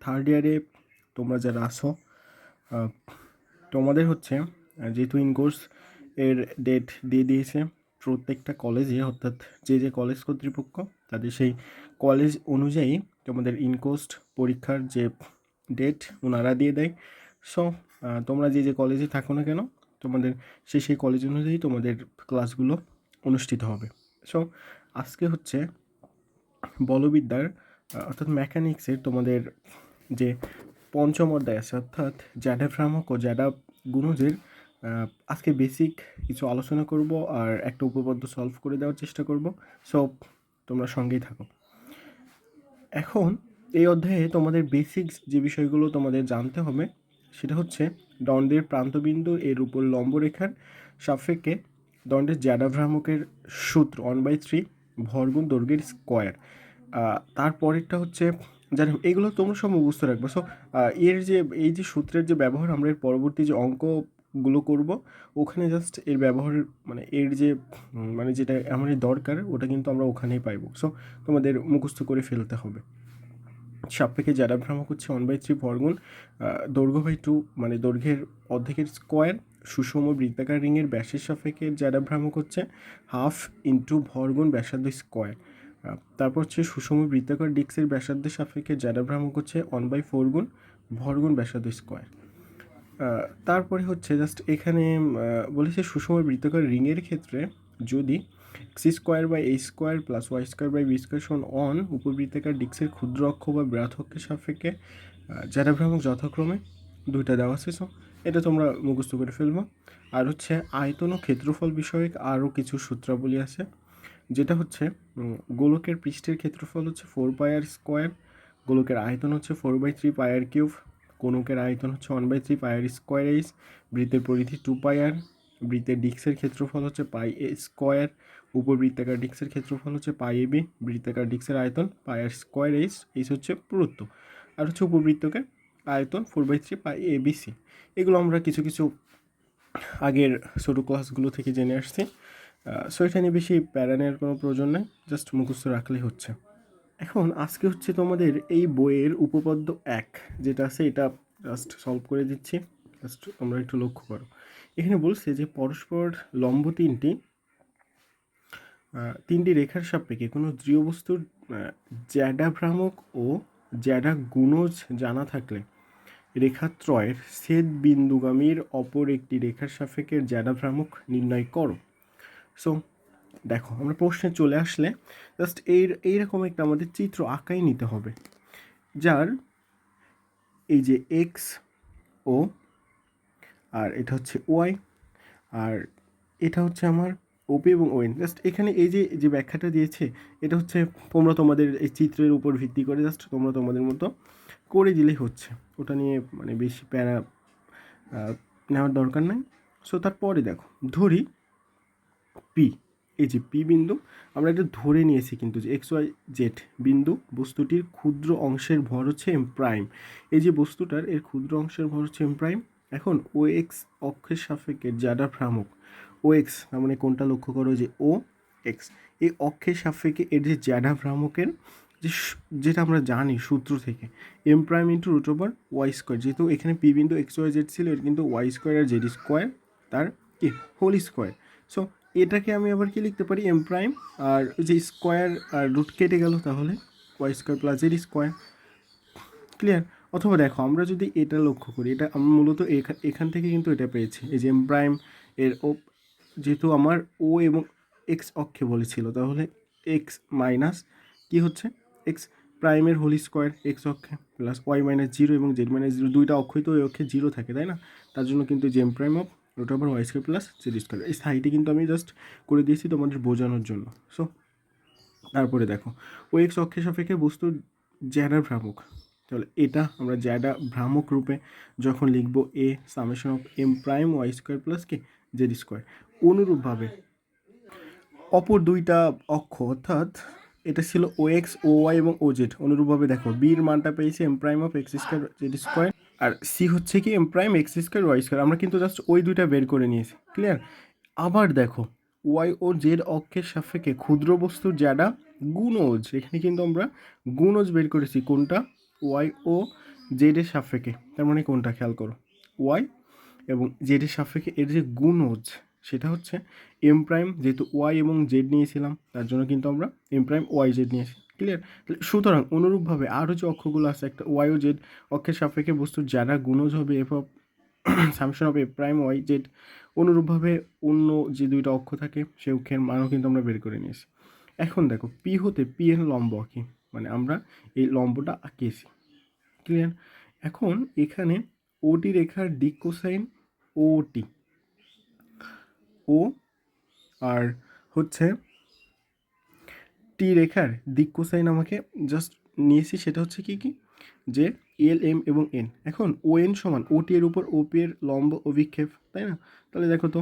Third ইয়ারে তোমরা যারা আসো তোমাদের হচ্ছে যেহেতু ইন কোর্স এর ডেট দিয়ে দিয়েছে প্রত্যেকটা কলেজে, অর্থাৎ যে কলেজ কর্তৃপক্ষ তাদের সেই কলেজ অনুযায়ী তোমাদের ইনকোর্স পরীক্ষার যে ডেট ওনারা দিয়ে দেয়। সো তোমরা যে কলেজে থাকো না কেন তোমাদের সেই কলেজ অনুযায়ী তোমাদের ক্লাসগুলো অনুষ্ঠিত হবে। সো আজকে হচ্ছে বলবিদ্যার অর্থাৎ মেকানিক্সের তোমাদের যে পঞ্চম অধ্যায় আছে, অর্থাৎ জ্যাডা ভ্রামক ও জ্যাডা গুণজের আজকে বেসিক কিছু আলোচনা করব আর একটা উপপাদ্য সলভ করে দেওয়ার চেষ্টা করব। সো তোমরা সঙ্গেই থাকো। এখন এই অধ্যায়ে তোমাদের বেসিক্স যে বিষয়গুলো তোমাদের জানতে হবে সেটা হচ্ছে দণ্ডের প্রান্তবিন্দু এর উপর লম্বরেখার সাপেক্ষে দণ্ডের জ্যাডা ভ্রামকের সূত্র 1/3 ভরগুণ দৈর্ঘ্যের স্কোয়ার। তারপরেরটা হচ্ছে জানি এগুলো তোমরা সব মুখস্থ রাখবো। সো এর যে এই যে সূত্রের যে ব্যবহার আমরা এর পরবর্তী যে অঙ্কগুলো করব ওখানে জাস্ট এর ব্যবহার মানে এর যে মানে যেটা আমাদের দরকার ওটা কিন্তু আমরা ওখানেই পাইবো। সো তোমাদের মুখস্থ করে ফেলতে হবে। সাপেক্ষে জ্যাডা ভ্রামক হচ্ছে 1/3 ভরগুণ দৈর্ঘ্য বাই 2 মানে দৈর্ঘ্যের অর্ধেকের স্কোয়ার। সুষম বৃত্তাকার রিংয়ের ব্যাসের সাপেক্ষে জ্যাডা ভ্রামক হচ্ছে হাফ ইন্টু ভরগুণ ব্যাসার্ধ স্কোয়ার। তারপর হচ্ছে সুষম বৃত্তাকার ডিস্কের ব্যাসার্ধের সাপেক্ষে জ্যাডা ভ্রামক হচ্ছে 1/4 গুণ ভরগুণ ব্যাসার্ধ স্কোয়ার। তারপরে হচ্ছে জাস্ট এখানে বলেছে সুষম বৃত্তাকার রিংয়ের ক্ষেত্রে যদি C square by A square plus Y square by B square সমান অন উপবৃত্তাকার ডিস্কের ক্ষুদ্র অক্ষ বা বৃহৎ অক্ষের সাপেক্ষে জ্যাডা ভ্রামক যথাক্রমে দুইটা দেওয়া আছে। সো এটা তোমরা মুখস্থ করে ফেলবো। আর হচ্ছে আয়তন ও ক্ষেত্রফল বিষয়ক আরও কিছু সূত্রাবলী আছে, যেটা হচ্ছে গোলকের পৃষ্ঠের ক্ষেত্রফল হচ্ছে 4 পাই আর স্কোয়ার, গোলকের আয়তন হচ্ছে 4/3 পাই আর কিউব, কোণকের আয়তন হচ্ছে 1/3 পাই আর স্কোয়ার এইচ, বৃত্তের পরিধি 2 পাই আর, বৃত্তের ডিস্কের ক্ষেত্রফল হচ্ছে পাই এ স্কোয়ার, উপবৃত্তাকার ডিস্কের ক্ষেত্রফল হচ্ছে পাই এ বি, বৃত্তাকার ডিস্কের আয়তন পাই আর স্কোয়ার এইচ, এইচ হচ্ছে পুরুত্ব, আর হচ্ছে উপবৃত্তকের আয়তন 4/3 পাই এ বি সি। এগুলো আমরা কিছু কিছু আগের ছোটো ক্লাসগুলো থেকে জেনে আসছি। সো এটা নিয়ে বেশি প্যারা নেওয়ার কোনো প্রয়োজন নেই, জাস্ট মুখস্থ রাখলেই হচ্ছে। এখন আজকে হচ্ছে তোমাদের এই বইয়ের উপপাদ্য 1 যেটা আছে এটা জাস্ট সলভ করে দিচ্ছি, জাস্ট তোমরা একটু লক্ষ্য করো। এখানে বলছে যে পরস্পর লম্ব তিনটি রেখার সাপেক্ষে কোনো দৃঢ় বস্তুর জ্যাডা ভ্রামক ও জ্যাডা গুণজ জানা থাকলে রেখাত্রয়ের ছেদ বিন্দুগামীর অপর একটি রেখার সাপেক্ষে জ্যাডা ভ্রামক নির্ণয় করো। সো দেখো আমরা প্রশ্নে চলে আসলে জাস্ট এইরকম একটা আমাদের চিত্র আঁকাই নিতে হবে, যার এই যে এক্স ও আর এটা হচ্ছে ওয়াই আর এটা হচ্ছে আমার ওপি এবং ওএন। জাস্ট এখানে এই যে ব্যাখ্যাটা দিয়েছে এটা হচ্ছে তোমরা তোমাদের এই চিত্রের উপর ভিত্তি করে জাস্ট তোমরা তোমাদের মতো করে দিলেই হচ্ছে, ওটা নিয়ে মানে বেশি প্যারা নেওয়ার দরকার নাই। সো তারপরে দেখো ধরি পি, এই যে পি বিন্দু আমরা এটা ধরে নিয়েছি কিন্তু যে এক্স ওয়াই জেড বিন্দু বস্তুটির ক্ষুদ্র অংশের ভর হচ্ছে এম প্রাইম, এই যে বস্তুটার এর ক্ষুদ্র অংশের ভর হচ্ছে এম প্রাইম। এখন ও এক্স অক্ষের সাপেক্ষে জ্যাডা ভ্রামক ও এক্স তার মানে কোনটা লক্ষ্য করো যে ও এক্স, এই অক্ষের সাপেক্ষে এর যে জ্যাডা ভ্রামকের যেটা আমরা জানি সূত্র থেকে M prime into root over Y square, যেহেতু এখানে পি বিন্দু এক্স ওয়াই জেড ছিল এর কিন্তু ওয়াই স্কোয়ার আর জেড স্কোয়ার তার কি হোল স্কোয়ার। সো এটাকে আমি আবার কি লিখতে পারি এম প্রাইম আর যে স্কোয়ার আর রুট কেটে গেল তাহলে Y square plus Z square. Clear? অথবা দেখো আমরা যদি এটা লক্ষ্য করি, এটা আমি মূলত এখান থেকে কিন্তু এটা পেয়েছি, এই যে এম প্রাইম এর ও যেহেতু আমার ও এবং এক্স অক্ষে বলেছিল তাহলে এক্স মাইনাস কী হচ্ছে এক্স প্রাইমের হোল স্কোয়ার এক্স অক্ষে প্লাস ওয়াই মাইনাস জিরো এবং জেড মাইনাস জিরো, দুইটা অক্ষই তো ওই অক্ষে জিরো থাকে তাই না, তার জন্য কিন্তু যে M prime of root over Y square plus Z square এই সাইডে কিন্তু আমি জাস্ট করে দিয়েছি তোমাদের বোঝানোর জন্য। সো তারপরে দেখো ও এক্স অক্ষের সাপেক্ষে বস্তুর জ্যাডা ভ্রামক, তাহলে এটা আমরা জ্যাডা ভ্রামক রূপে যখন লিখবো a summation of M prime y square plus k z square. অনুরূপভাবে অপর দুইটা অক্ষ অর্থাৎ এটা ছিল ও এক্স ও ওয়াই এবং ও জেড, অনুরূপভাবে দেখো বির মানটা পেয়েছি M prime of X square Z square আর সি হচ্ছে কি M prime X square Y square, আমরা কিন্তু জাস্ট ওই দুইটা বের করে নিয়েছি। ক্লিয়ার? আবার দেখো ওয়াই ও জেড অক্ষের সাপেক্ষে ক্ষুদ্র বস্তুর জ্যাডা গুণজ, এখানে কিন্তু আমরা গুণজ বের করেছি কোনটা ওয়াই ও জেডের সাপেক্ষে, তার মানে কোনটা খেয়াল করো, ওয়াই এবং জেডের সাপেক্ষে এর যে গুণজ সেটা হচ্ছে এম প্রাইম, যেহেতু ওয়াই এবং জেড নিয়েছিলাম তার জন্য কিন্তু আমরা এম প্রাইম ওয়াই জেড নিয়েছি। ক্লিয়ার? সুতরাং অনুরূপভাবে আরও যে অক্ষগুলো আছে, একটা ওয়াই ও জেড অক্ষের সাপেক্ষে বস্তুর যারা গুণজ হবে f of summation of a prime y z, অনুরূপভাবে অন্য যে দুইটা অক্ষ থাকে সেই অক্ষের মানও কিন্তু আমরা বের করে নিয়েছি। এখন দেখো পি হতে পি এর লম্ব আঁকি, মানে আমরা এই লম্বটা আঁকিয়েছি। ক্লিয়ার? এখন এখানে ওটি রেখার দিক কোসাইন ওটি ও আর হচ্ছে টি রেখার দিক কোসাইন আমাকে জাস্ট নিয়েছি, সেটা হচ্ছে কি কি যে এল এম এবং এন। এখন ও এন সমান ওটি এর উপর ওপি এর লম্ব অভিক্ষেপ, তাই না? তাহলে দেখো তো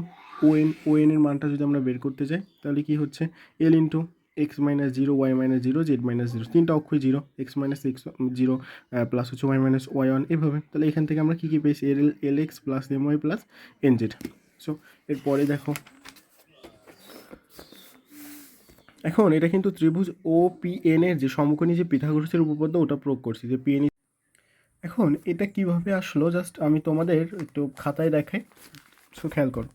ও এন এর মানটা যদি আমরা বের করতে যাই তাহলে কি হচ্ছে l into x minus zero y minus zero z minus zero, তিনটা অক্ষই zero, x minus x zero plus হচ্ছে ওয়াই মাইনাস ওয়াই ওয়ান, এভাবে। তাহলে এখান থেকে আমরা কী কী পেয়েছি l x plus m y plus n z. So এরপরে দেখো এখন এটা কিন্তু ত্রিভুজ ও পি এন এর যে সমকোণী যে পিথাগোরাসের উপপাদ্য ওটা প্রয়োগ করছি যে পি এন। এখন এটা কিভাবে আসলো জাস্ট আমি তোমাদের একটু খাতায় দেখাই, সো খেয়াল করো।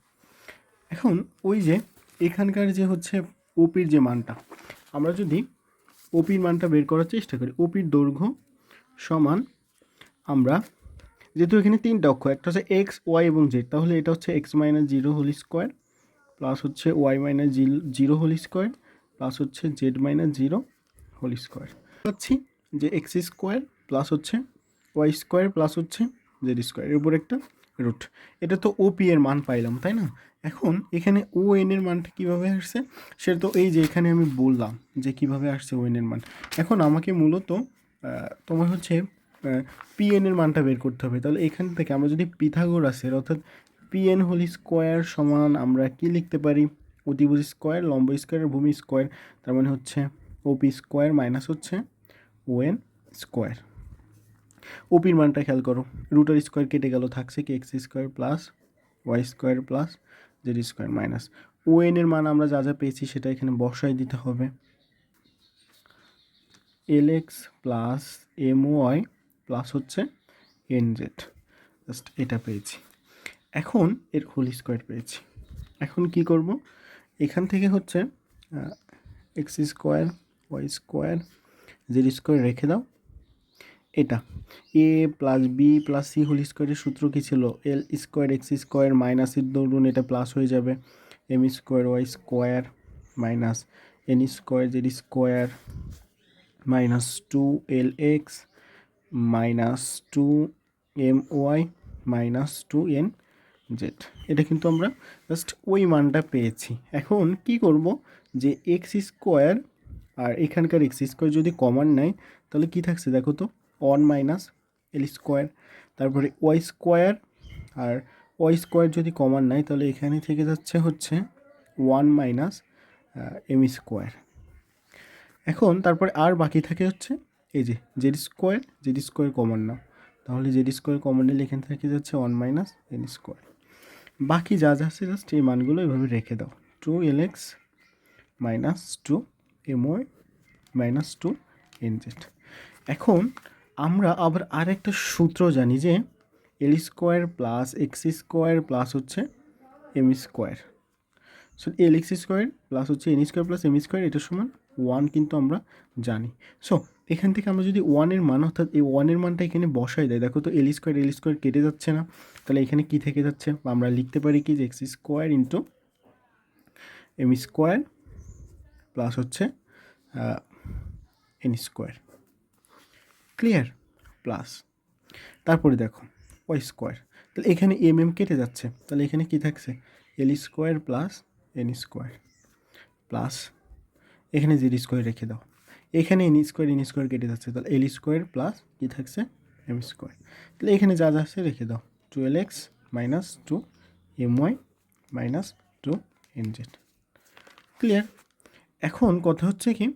এখন ওই যে এখানকার যে হচ্ছে ওপির যে মানটা, আমরা যদি ওপির মানটা বের করার চেষ্টা করি, ওপির দৈর্ঘ্য সমান আমরা যেহেতু এখানে তিনটা অক্ষ, একটা হচ্ছে এক্স ওয়াই এবং জেড, তাহলে এটা হচ্ছে x minus zero whole square plus হচ্ছে y minus zero whole square plus হচ্ছে z minus zero whole square. পাচ্ছি যে এক্স স্কোয়ার প্লাস হচ্ছে ওয়াই স্কোয়ার প্লাস হচ্ছে জেড স্কোয়ার এর উপর একটা রুট। এটা তো ওপি এর মান পাইলাম, তাই না? এখন এখানে ও এন এর মানটা কীভাবে আসছে সেটা তো এই যে এখানে আমি বললাম যে কীভাবে আসছে ও এন এর মান। এখন আমাকে মূলত তোমার হচ্ছে পি এন এর মানটা বের করতে হবে। তাহলে এখান থেকে আমরা যদি পিথাগোরাসের অর্থাৎ পি এন হোল স্কোয়ার সমান আমরা কি লিখতে পারি, অতিভুজ স্কোয়ার লম্ব স্কোয়ার ভূমি স্কোয়ার, তার মানে হচ্ছে ওপি স্কোয়ার মাইনাস হচ্ছে ও এন স্কোয়ার। ওপির মানটা খেয়াল করো, রুটার স্কোয়ার কেটে গেল, থাকছে কি X square plus Y square plus Z square minus ও এন এর মান আমরা যা যা পেয়েছি সেটা এখানে বসাই দিতে হবে, l x plus m y plus হচ্ছে এন জেড, জাস্ট এটা পেয়েছি। এখন এর হোল স্কোয়ার পেয়েছি। এখন কি করব, এখান থেকে হচ্ছে x square Y square Z square রেখে দাও। এটা a plus b plus c whole স্কোয়ারের সূত্র কী ছিল, এল স্কোয়ার এক্স স্কোয়ার মাইনাসের দরুন এটা প্লাস হয়ে যাবে, m square Y square minus n square Z square minus two l x minus two m y minus two n z. এটা কিন্তু আমরা জাস্ট ওই মানটা পেয়েছি। এখন কি করব যে এক্স স্কোয়ার আর এখানকার এক্স স্কোয়ার যদি কমন নেয় তাহলে কি থাকছে দেখো তো, ওয়ান মাইনাস এল স্কোয়ার, তারপরে ওয়াই স্কোয়ার আর ওয়াই স্কোয়ার যদি কমন নেয় তাহলে এখানে থেকে যাচ্ছে হচ্ছে ওয়ান মাইনাস এম স্কোয়ার। এখন তারপরে আর বাকি থাকে হচ্ছে এই যে জেড স্কোয়ার কমন নাও, তাহলে জেড স্কোয়ার কমন নিলে এখান থেকে যাচ্ছে ওয়ান মাইনাস এন স্কোয়ার। বাকি যা যা আছে জাস্ট এই মানগুলো এভাবে রেখে দাও, two l x minus two m y minus two n z. এখন আমরা আবার আরেকটা সূত্র জানি যে l square plus x square plus হচ্ছে M square, so l x square plus হচ্ছে N square plus m square এটার সমান ওয়ান কিন্তু আমরা জানি। সো এখান থেকে আমরা যদি ওয়ানের মান অর্থাৎ এই ওয়ানের মানটা এখানে বসাই দেয়, দেখো তো এল স্কোয়ার কেটে যাচ্ছে না, তাহলে এখানে কি থেকে যাচ্ছে, বা আমরা লিখতে পারি কি যে x square into M square plus হচ্ছে এন স্কোয়ার। ক্লিয়ার? প্লাস তারপরে দেখো ওয়াই স্কোয়ার, তাহলে এখানে এম কেটে যাচ্ছে, তাহলে এখানে কি থাকছে l square plus n square plus এখানে জেড স্কোয়ার রেখে দাও, এখানে এন স্কোয়ার কেটে যাচ্ছে, তাহলে এল স্কোয়ার প্লাস কী থাকছে এম স্কোয়ার, তাহলে এখানে যা যা আছে রেখে দাও, two l x minus two m y minus two n z. Clear? এখন কথা হচ্ছে কি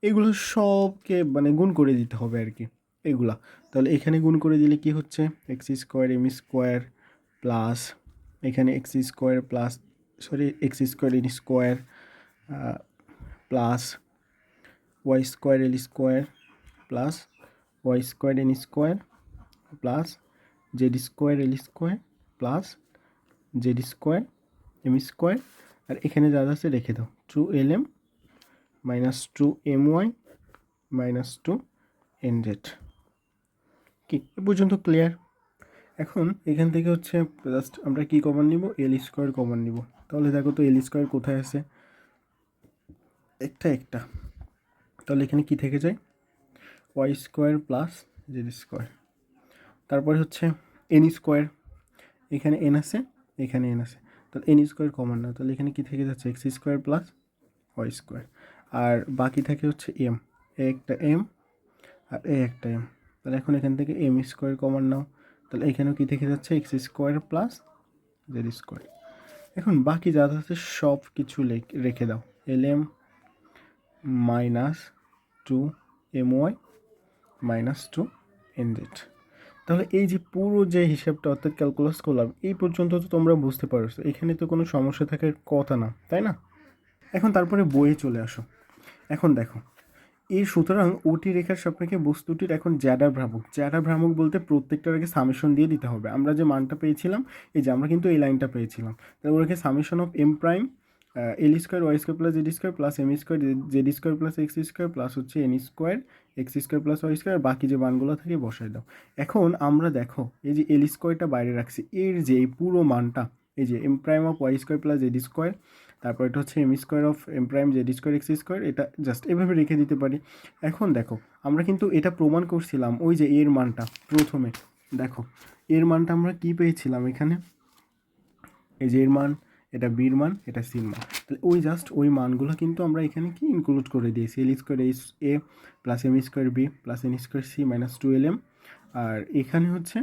এগুলো সবকে মানে গুণ করে দিতে হবে আর কি এগুলা, তাহলে এখানে গুণ করে দিলে কি হচ্ছে x square m square plus এখানে x square plus x square n square plus Y square l square plus Y square n square plus Z square l square plus Z square m square, আর এখানে যা আছে রেখে দাও, 2lm minus 2my minus 2nz। কি এ পর্যন্ত clear? এখন এখান থেকে হচ্ছে জাস্ট আমরা কি কমন নিব, এল স্কোয়ার কমন নিব। তাহলে দেখো তো এল স্কোয়ার কোথায় আছে, একটা, তাহলে এখানে কি থেকে যায়, Y square plus Z square, তারপরে হচ্ছে এন স্কোয়ার, এখানে এন আছে এখানে এন আছে, তাহলে এন স্কোয়ার কমন না, তাহলে এখানে কি থেকে যাচ্ছে x square plus Y square, আর বাকি থাকে হচ্ছে এম, এ একটা এম আর এ একটা এম, তাহলে এখন এখান থেকে এম স্কোয়ার কমন নাও, তাহলে এখানেও কি থেকে যাচ্ছে x square plus Z square. এখন বাকি যা আছে সব কিছু রেখে দাও, L M minus 2my minus 2nz। তাহলে এই যে পুরো যে হিসাবটা অর্থাৎ ক্যালকুলাস করলাম এই পর্যন্ত তো তোমরা বুঝতে পারছো, এখানে তো কোনো সমস্যা থাকার কথা না, তাই না? এখন তারপরে বইয়ে চলে আসো। এখন দেখো এই সুতরাং ওটি রেখার সাপেক্ষে বস্তুটির এখন জ্যাডা ভ্রামক বলতে প্রত্যেকটার আগে সামেশন দিয়ে দিতে হবে। আমরা যে মানটা পেয়েছিলাম, এই যে আমরা কিন্তু এই লাইনটা পেয়েছিলাম, তাহলে ওটাকে summation of M prime l square Y square plus Z square plus m square Z square plus x square plus হচ্ছে N square x square plus Y square, বাকি যে মানগুলো থাকে বসায় দাও। এখন আমরা দেখো এই যে এল স্কোয়ারটা বাইরে রাখছি, এর যে এই পুরো মানটা, এই যে M prime of Y square plus Z square, তারপর এটা হচ্ছে M square of M prime Z square x square, এটা জাস্ট এভাবে রেখে দিতে পারি। এখন দেখো আমরা কিন্তু এটা প্রমাণ করছিলাম, ওই যে এর মানটা প্রথমে দেখো, এর মানটা আমরা কি পেয়েছিলাম এখানে, এই যে এর মান, এটা বির মান, এটা সির মান, তাহলে ওই জাস্ট ওই মানগুলো কিন্তু আমরা এখানে কি ইনক্লুড করে দিয়েছি, l square a plus m square b plus n square c minus 2lm, আর এখানে হচ্ছে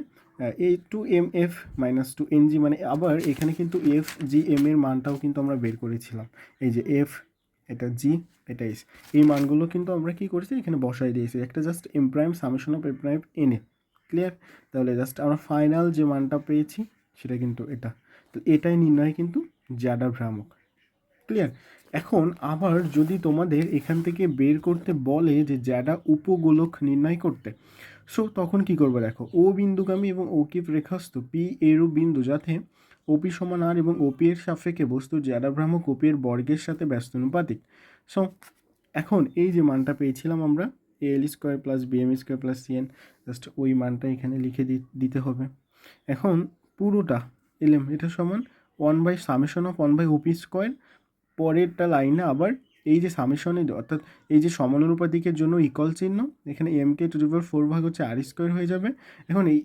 এ 2mf মাইনাস 2ng, মানে আবার এখানে কিন্তু এফ জি এম এর মানটাও কিন্তু আমরা বের করেছিলাম, এই যে এফ, এটা জি, এটা এস, এই মানগুলো কিন্তু আমরা কি করেছি এখানে বসাই দিয়েছি, একটা just M prime summation of M prime N A. Clear? তাহলে জাস্ট আমরা ফাইনাল যে মানটা পেয়েছি সেটা কিন্তু এটা, তো এটাই নির্ণয় কিন্তু জ্যাডা ভ্রামক। ক্লিয়ার? এখন আবার যদি তোমাদের এখান থেকে বের করতে বলে যে জ্যাডা উপগোলক নির্ণয় করতে, সো তখন কি করবে দেখো, ও বিন্দুগামী এবং ওকিপ রেখাস্থ পি এরূপ বিন্দু যাতে ওপি সমান আর এবং ওপি এর সাপেক্ষে বস্তুর জ্যাডা ভ্রামক ওপি এর বর্গের সাথে ব্যস্তানুপাতিক। সো এখন এই যে মানটা পেয়েছিলাম আমরা l square plus b m square plus c n, just ওই মানটা এখানে লিখে দিতে হবে। এখন পুরোটা এলএম এটা সমান 1 by summation of 1 by OP square, পরেরটা লাইনে আবার এই যে সামেশনে অর্থাৎ এই যে সমানুপাতিকের জন্য ইকুয়াল চিহ্ন, এখানে এম কে টু দি পাওয়ার 4 ভাগ হচ্ছে আর স্কোয়ার হয়ে যাবে। এখন এই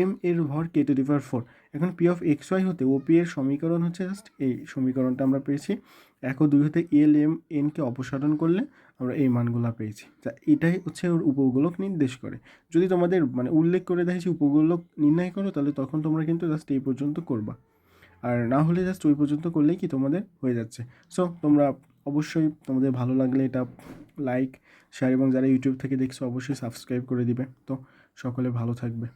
এম এর ভর কে টু দি পাওয়ার 4, এখন পি অফ এক্স ওয়াই হতে ওপি এর সমীকরণ হচ্ছে জাস্ট এই সমীকরণটা আমরা পেয়েছি, 1 ও 2 হতে এল এম এনকে অপসারণ করলে আমরা এই মানগুলো পেয়েছি। তা এটাই হচ্ছে ওর উপগোলক নির্দেশ করে। যদি তোমাদের মানে উল্লেখ করে দেয় যে উপগোলক নির্ণয় করো, তাহলে তখন তোমরা কিন্তু জাস্ট এই পর্যন্ত করবা, আর না হলে জাস্ট ওই পর্যন্ত করলেই কি তোমাদের হয়ে যাচ্ছে। সো তোমরা অবশ্যই তোমাদের ভালো লাগলে এটা লাইক শেয়ার এবং যারা ইউটিউব থেকে দেখছো অবশ্যই সাবস্ক্রাইব করে দিবে। তো সকলে ভালো থাকবে।